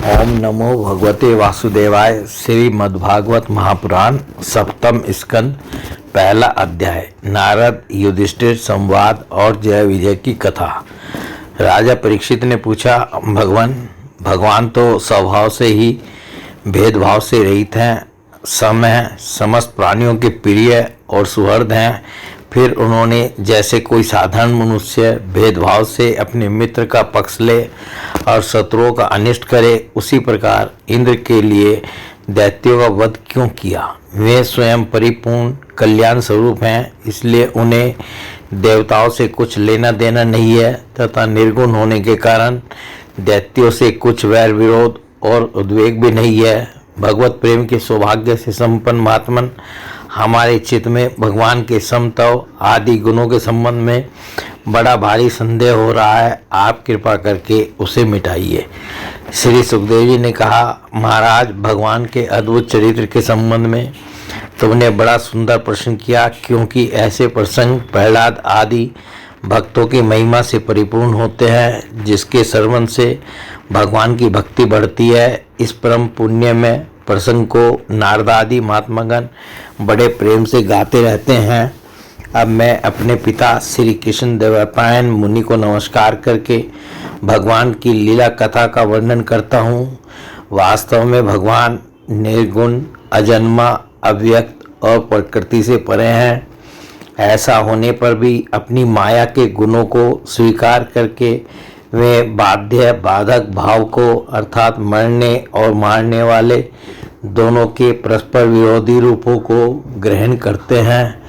ओम नमो भगवते वासुदेवाय। श्रीमद्भागवत महापुराण सप्तम स्कंद पहला अध्याय। नारद युधिष्ठिर संवाद और जय विजय की कथा। राजा परीक्षित ने पूछा, भगवान तो स्वभाव से ही भेदभाव से रहित हैं, समस्त प्राणियों के प्रिय और सुहृद हैं। फिर उन्होंने जैसे कोई साधारण मनुष्य भेदभाव से अपने मित्र का पक्ष ले और शत्रुओं का अनिष्ट करे, उसी प्रकार इंद्र के लिए दैत्यों का वध क्यों किया। वे स्वयं परिपूर्ण कल्याण स्वरूप हैं, इसलिए उन्हें देवताओं से कुछ लेना देना नहीं है तथा निर्गुण होने के कारण दैत्यों से कुछ वैर विरोध और उद्वेग भी नहीं है। भगवत प्रेम के सौभाग्य से संपन्न महात्मन, हमारे चित्त में भगवान के समत्व आदि गुणों के संबंध में बड़ा भारी संदेह हो रहा है। आप कृपा करके उसे मिटाइए। श्री सुखदेव जी ने कहा, महाराज, भगवान के अद्भुत चरित्र के संबंध में तुमने बड़ा सुंदर प्रश्न किया, क्योंकि ऐसे प्रसंग प्रहलाद आदि भक्तों की महिमा से परिपूर्ण होते हैं, जिसके श्रवण से भगवान की भक्ति बढ़ती है। इस परम पुण्य में प्रसंग को नारदादि महात्मागण बड़े प्रेम से गाते रहते हैं। अब मैं अपने पिता श्री कृष्ण देवपायन मुनि को नमस्कार करके भगवान की लीला कथा का वर्णन करता हूँ। वास्तव में भगवान निर्गुण, अजन्मा, अव्यक्त और प्रकृति से परे हैं। ऐसा होने पर भी अपनी माया के गुणों को स्वीकार करके वे बाध्य बाधक भाव को अर्थात मरने और मारने वाले दोनों के परस्पर विरोधी रूपों को ग्रहण करते हैं।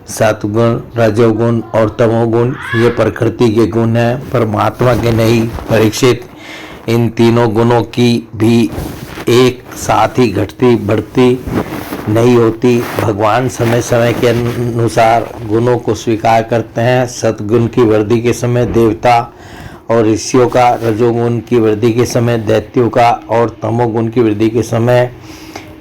सतगुण, रजोगुण और तमोगुण ये प्रकृति के गुण हैं, परमात्मा के नहीं। परीक्षित, इन तीनों गुणों की भी एक साथ ही घटती बढ़ती नहीं होती। भगवान समय समय के अनुसार गुणों को स्वीकार करते हैं। सतगुण की वृद्धि के समय देवता और ऋषियों का, रजोगुण की वृद्धि के समय दैत्यों का और तमोगुण की वृद्धि के समय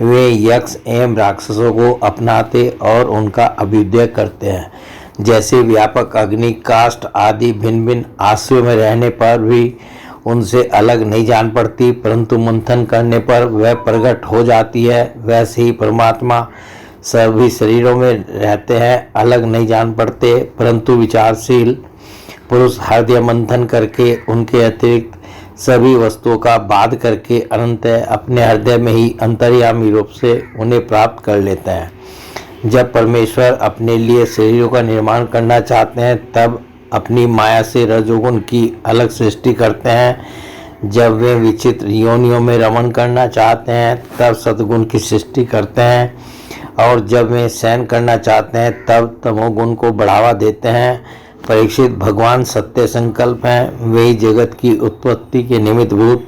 वे यक्ष एवं राक्षसों को अपनाते और उनका अभ्युदय करते हैं। जैसे व्यापक अग्नि, काष्ठ आदि भिन्न भिन्न आश्रयों में रहने पर भी उनसे अलग नहीं जान पड़ती, परंतु मंथन करने पर वह प्रकट हो जाती है। वैसे ही परमात्मा सभी शरीरों में रहते हैं, अलग नहीं जान पड़ते, परंतु विचारशील पुरुष हृदय मंथन करके उनके अतिरिक्त सभी वस्तुओं का बाध करके अनंत अपने हृदय में ही अंतर्यामी रूप से उन्हें प्राप्त कर लेते हैं। जब परमेश्वर अपने लिए शरीरों का निर्माण करना चाहते हैं, तब अपनी माया से रजोगुण की अलग सृष्टि करते हैं। जब वे विचित्र योनियों में रमण करना चाहते हैं, तब सद्गुण की सृष्टि करते हैं, और जब वे शयन करना चाहते हैं, तब तमोगुण को बढ़ावा देते हैं। परीक्षित, भगवान सत्य संकल्प हैं। वे जगत की उत्पत्ति के निमित्तभूत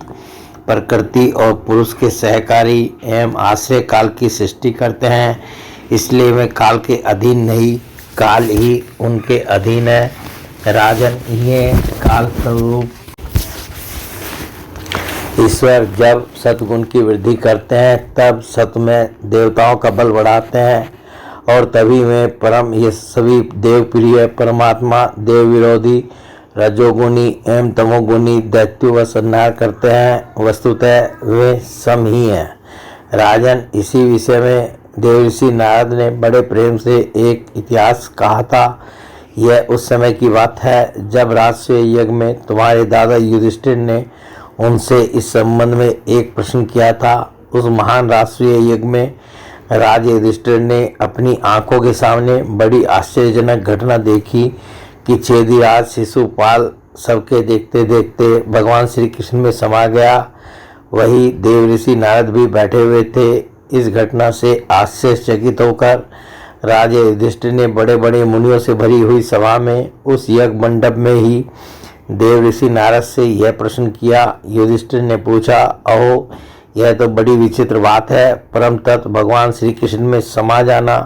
प्रकृति और पुरुष के सहकारी एवं आश्रय काल की सृष्टि करते हैं। इसलिए वे काल के अधीन नहीं, काल ही उनके अधीन है। राजन, ये काल स्वरूप ईश्वर जब सतगुण की वृद्धि करते हैं, तब सत में देवताओं का बल बढ़ाते हैं, और तभी में परम ये सभी देव प्रिय परमात्मा देव विरोधी रजोगुणी एवं तमोगुणी दैत्यों का संहार करते हैं। वस्तुतः वे सम ही हैं। राजन, इसी विषय में देवर्षि नारद ने बड़े प्रेम से एक इतिहास कहा था। यह उस समय की बात है जब राजसूय यज्ञ में तुम्हारे दादा युधिष्ठिर ने उनसे इस संबंध में एक प्रश्न किया था। उस महान राजसूय यज्ञ में राजा युधिष्ठिर ने अपनी आंखों के सामने बड़ी आश्चर्यजनक घटना देखी कि छेदीराज शिशुपाल सबके देखते देखते भगवान श्री कृष्ण में समा गया। वही देव ऋषि नारद भी बैठे हुए थे। इस घटना से आश्चर्यचकित होकर राजा युधिष्ठिर ने बड़े बड़े मुनियों से भरी हुई सभा में उस यज्ञ मंडप में ही देव ऋषि नारद से यह प्रश्न किया। युधिष्ठिर ने पूछा, अहो, यह तो बड़ी विचित्र बात है। परम तत्व भगवान श्री कृष्ण में समा जाना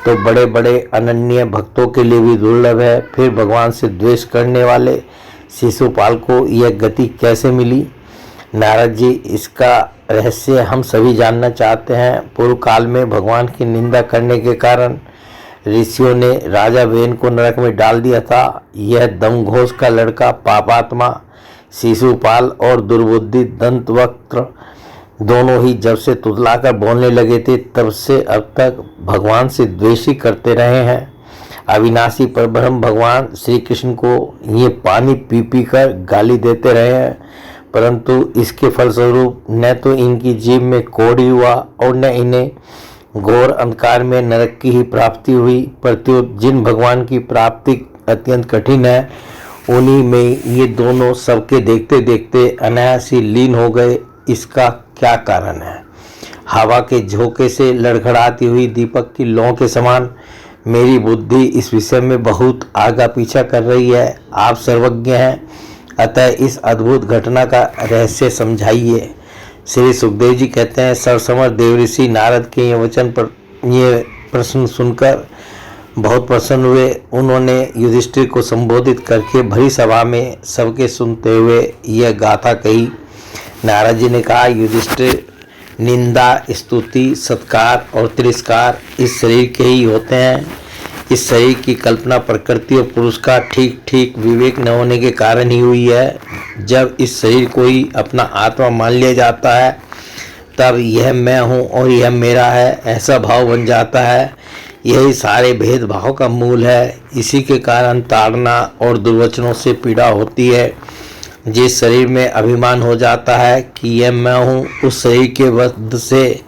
तो बड़े बड़े अनन्य भक्तों के लिए भी दुर्लभ है। फिर भगवान से द्वेष करने वाले शिशुपाल को यह गति कैसे मिली? नारद जी, इसका रहस्य हम सभी जानना चाहते हैं। पूर्व काल में भगवान की निंदा करने के कारण ऋषियों ने राजा वेन को नरक में डाल दिया था। यह दमघोष का लड़का पापात्मा शिशुपाल और दुर्बुद्धि दंतवक्त्र दोनों ही जब से तुतलाकर बोलने लगे थे तब से अब तक भगवान से द्वेष ही करते रहे हैं। अविनाशी परब्रह्म भगवान श्री कृष्ण को ये पानी पी पी कर गाली देते रहे हैं, परंतु इसके फलस्वरूप न तो इनकी जीभ में कोढ़ हुआ और न इन्हें घोर अंधकार में नरक की ही प्राप्ति हुई। प्रत्युत जिन भगवान की प्राप्ति अत्यंत कठिन है, उन्हीं में ये दोनों सबके देखते देखते अनायास ही लीन हो गए। इसका क्या कारण है? हवा के झोंके से लड़खड़ाती हुई दीपक की लौ के समान मेरी बुद्धि इस विषय में बहुत आगा पीछा कर रही है। आप सर्वज्ञ हैं, अतः इस अद्भुत घटना का रहस्य समझाइए। श्री सुखदेव जी कहते हैं, सर्वसमर्थ देवऋषि नारद के ये प्रश्न सुनकर बहुत प्रसन्न हुए। उन्होंने युधिष्ठिर को संबोधित करके भरी सभा में सबके सुनते हुए यह गाथा कही। नारद जी ने कहा, युधिष्ठिर, निंदा, स्तुति, सत्कार और तिरस्कार इस शरीर के ही होते हैं। इस शरीर की कल्पना प्रकृति और पुरुष का ठीक ठीक विवेक न होने के कारण ही हुई है। जब इस शरीर को ही अपना आत्मा मान लिया जाता है तब यह मैं हूँ और यह मेरा है ऐसा भाव बन जाता है। यही सारे भेदभाव का मूल है। इसी के कारण ताड़ना और दुर्वचनों से पीड़ा होती है। जिस शरीर में अभिमान हो जाता है कि यह मैं हूँ, उस शरीर के वध से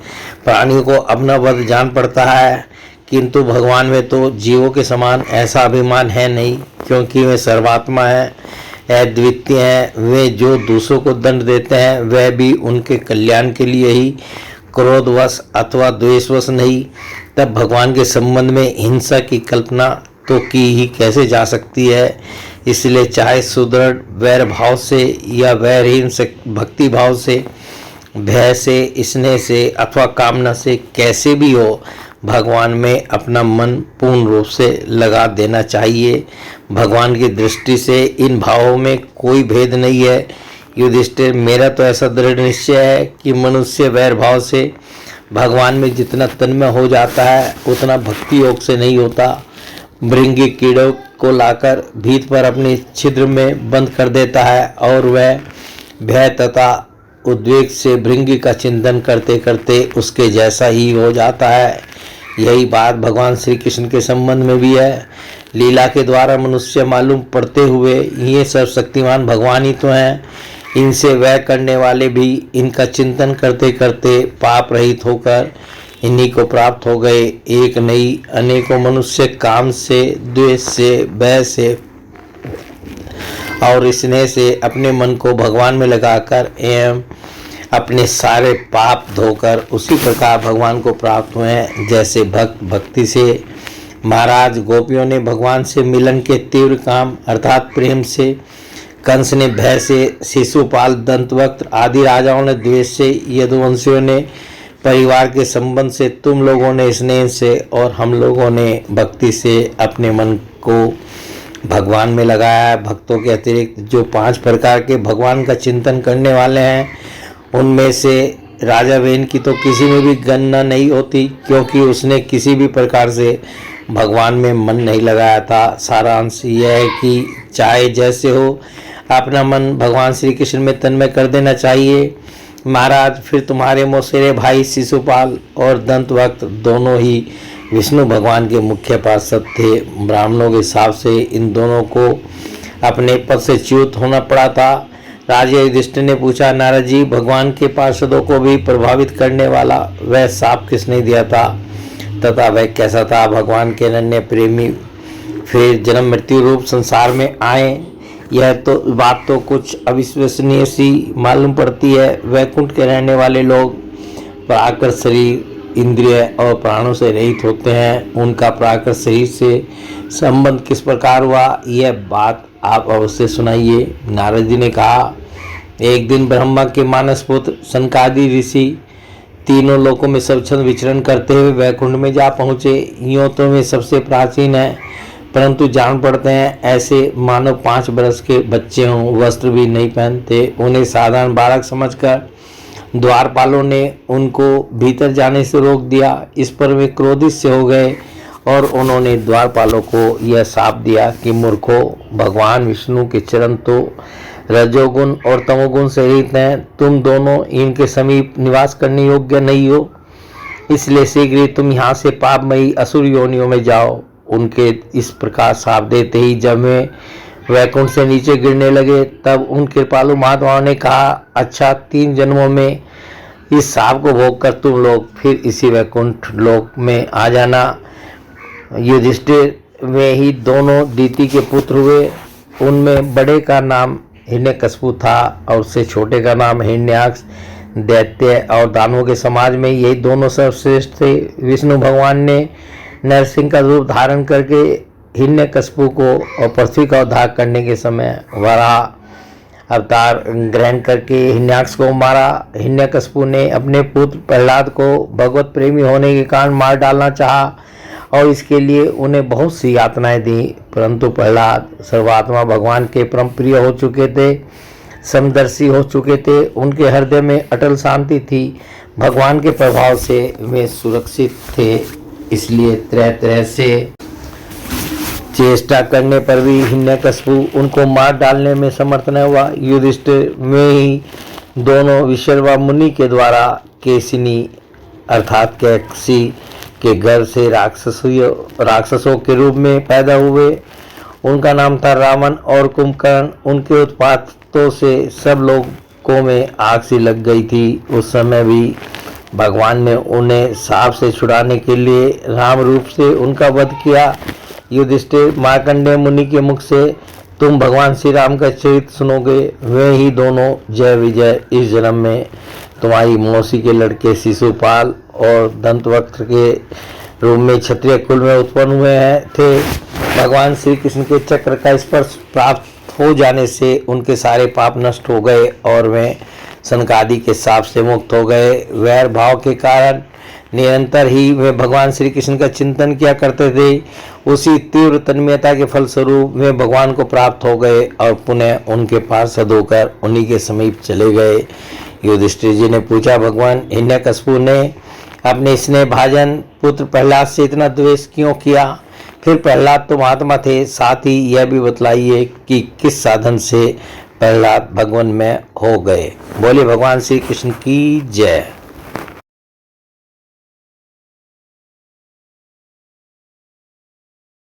प्राणी को अपना वध जान पड़ता है, किंतु भगवान में तो जीवों के समान ऐसा अभिमान है नहीं, क्योंकि वे सर्वात्मा हैं, अद्वितीय हैं। वे जो दूसरों को दंड देते हैं वह भी उनके कल्याण के लिए ही, क्रोधवश अथवा द्वेषवश नहीं। तब भगवान के संबंध में हिंसा की कल्पना तो की ही कैसे जा सकती है। इसलिए चाहे सुदृढ़ वैर भाव से या वैरहीन भक्ति भाव से, भय से, स्नेह से अथवा कामना से कैसे भी हो, भगवान में अपना मन पूर्ण रूप से लगा देना चाहिए। भगवान की दृष्टि से इन भावों में कोई भेद नहीं है। युधिष्ठिर, मेरा तो ऐसा दृढ़ निश्चय है कि मनुष्य वैर भाव से भगवान में जितना तन्मय हो जाता है उतना भक्ति योग से नहीं होता। भृंगी कीड़ों को लाकर भीत पर अपनी छिद्र में बंद कर देता है और वह भय तथा उद्वेग से भृंगी का चिंतन करते करते उसके जैसा ही हो जाता है। यही बात भगवान श्री कृष्ण के संबंध में भी है। लीला के द्वारा मनुष्य मालूम पड़ते हुए ये सर्वशक्तिमान भगवान ही तो हैं। इनसे वह करने वाले भी इनका चिंतन करते करते पाप रहित होकर इन्हीं को प्राप्त हो गए। एक नहीं अनेकों मनुष्य काम से, द्वेष से, भय से और स्नेह से अपने मन को भगवान में लगाकर एवं अपने सारे पाप धोकर उसी प्रकार भगवान को प्राप्त हुए हैं जैसे भक्त भक्ति से। महाराज, गोपियों ने भगवान से मिलन के तीव्र काम अर्थात प्रेम से, कंस ने भय से, शिशुपाल, दंतवक्त्र आदि राजाओं ने द्वेष से, यदुवंशियों ने परिवार के संबंध से, तुम लोगों ने स्नेह से और हम लोगों ने भक्ति से अपने मन को भगवान में लगाया। भक्तों के अतिरिक्त जो 5 प्रकार के भगवान का चिंतन करने वाले हैं, उनमें से राजा वेन की तो किसी में भी गणना नहीं होती, क्योंकि उसने किसी भी प्रकार से भगवान में मन नहीं लगाया था। सारांश यह है कि चाहे जैसे हो, अपना मन भगवान श्री कृष्ण में तन्मय कर देना चाहिए। महाराज, फिर तुम्हारे मौसेरे भाई शिशुपाल और दंतवक्त्र दोनों ही विष्णु भगवान के मुख्य पार्षद थे। ब्राह्मणों के हिसाब से इन दोनों को अपने पद से च्युत होना पड़ा था। राजा युधिष्ठिर ने पूछा, नारद जी, भगवान के पार्षदों को भी प्रभावित करने वाला वह शाप किसने दिया था तथा वह कैसा था? भगवान के अनन्य प्रेमी फिर जन्म मृत्यु रूप संसार में आए, यह तो बात तो कुछ अविश्वसनीय सी मालूम पड़ती है। वैकुंठ के रहने वाले लोग प्राकृत शरीर, इंद्रिय और प्राणों से रहित होते हैं। उनका प्राकृत शरीर से संबंध किस प्रकार हुआ, यह बात आप अवश्य सुनाइए। नारद जी ने कहा, एक दिन ब्रह्मा के मानस पुत्र सनकादि ऋषि तीनों लोकों में स्वच्छंद विचरण करते हुए वैकुंठ में जा पहुँचे। यूँ तो वे सबसे प्राचीन है, परंतु जान पड़ते हैं ऐसे मानो 5 वर्ष के बच्चे हों, वस्त्र भी नहीं पहनते। उन्हें साधारण बालक समझकर द्वारपालों ने उनको भीतर जाने से रोक दिया। इस पर वे क्रोधित से हो गए और उन्होंने द्वारपालों को यह शाप दिया कि मूर्खों, भगवान विष्णु के चरण तो रजोगुण और तमोगुण से रहित हैं। तुम दोनों इनके समीप निवास करने योग्य नहीं हो, इसलिए शीघ्र ही तुम यहाँ से पापमयी असुर योनियों में जाओ। उनके इस प्रकार साप देते ही जब वे वैकुंठ से नीचे गिरने लगे, तब उन कृपालु महात्माओं ने कहा, अच्छा 3 जन्मों में इस साप को भोग कर तुम लोग फिर इसी वैकुंठ लोक में आ जाना। युधिष्ठिर में ही दोनों दीति के पुत्र हुए। उनमें बड़े का नाम हिरण्यकशिपु था और उससे छोटे का नाम हिरण्याक्ष। दैत्य और दानवों के समाज में यही दोनों सर्वश्रेष्ठ थे। विष्णु भगवान ने नरसिंह का रूप धारण करके हिरण्यकशिपु को और पृथ्वी का उद्धार करने के समय वराह अवतार ग्रहण करके हिरण्याक्ष को मारा। हिरण्यकशिपु ने अपने पुत्र प्रहलाद को भगवत प्रेमी होने के कारण मार डालना चाहा और इसके लिए उन्हें बहुत सी यातनाएं दी, परंतु प्रहलाद सर्वात्मा भगवान के परम प्रिय हो चुके थे, समदर्शी हो चुके थे। उनके हृदय में अटल शांति थी। भगवान के प्रभाव से वे सुरक्षित थे, इसलिए तरह तरह से चेष्टा करने पर भी हिरण्यकशिपु उनको मार डालने में समर्थ न हुआ। युधिष्ठिर में ही दोनों विश्रवा मुनि के द्वारा केशिनी अर्थात कैकसी के घर से राक्षसों के रूप में पैदा हुए। उनका नाम था रावण और कुंभकर्ण। उनके उत्पातों से सब लोगों में आग सी लग गई थी। उस समय भी भगवान ने उन्हें साप से छुड़ाने के लिए राम रूप से उनका वध किया। युधिष्ठिर मार्कंडेय मुनि के मुख से तुम भगवान श्री राम का चरित्र सुनोगे। वे ही दोनों जय विजय इस जन्म में तुम्हारी मौसी के लड़के शिशुपाल और दंतवक्त्र के रूप में क्षत्रिय कुल में उत्पन्न हुए थे। भगवान श्री कृष्ण के चक्र का स्पर्श प्राप्त हो जाने से उनके सारे पाप नष्ट हो गए और वे सनकादि के शाप से मुक्त हो गए। वैर भाव के कारण निरंतर ही वे भगवान श्री कृष्ण का चिंतन किया करते थे। उसी तीव्र तन्मयता के फलस्वरूप वे भगवान को प्राप्त हो गए और पुनः उनके पार्षद होकर उन्हीं के समीप चले गए। युधिष्ठिर जी ने पूछा, भगवान हिरण्यकशिपु ने अपने स्नेह भाजन पुत्र प्रहलाद से इतना द्वेष क्यों किया? फिर प्रहलाद तो महात्मा थे, साथ ही यह भी बतलाइए कि किस साधन से प्रहलाद भगवान में हो गए। बोले भगवान श्री कृष्ण की जय।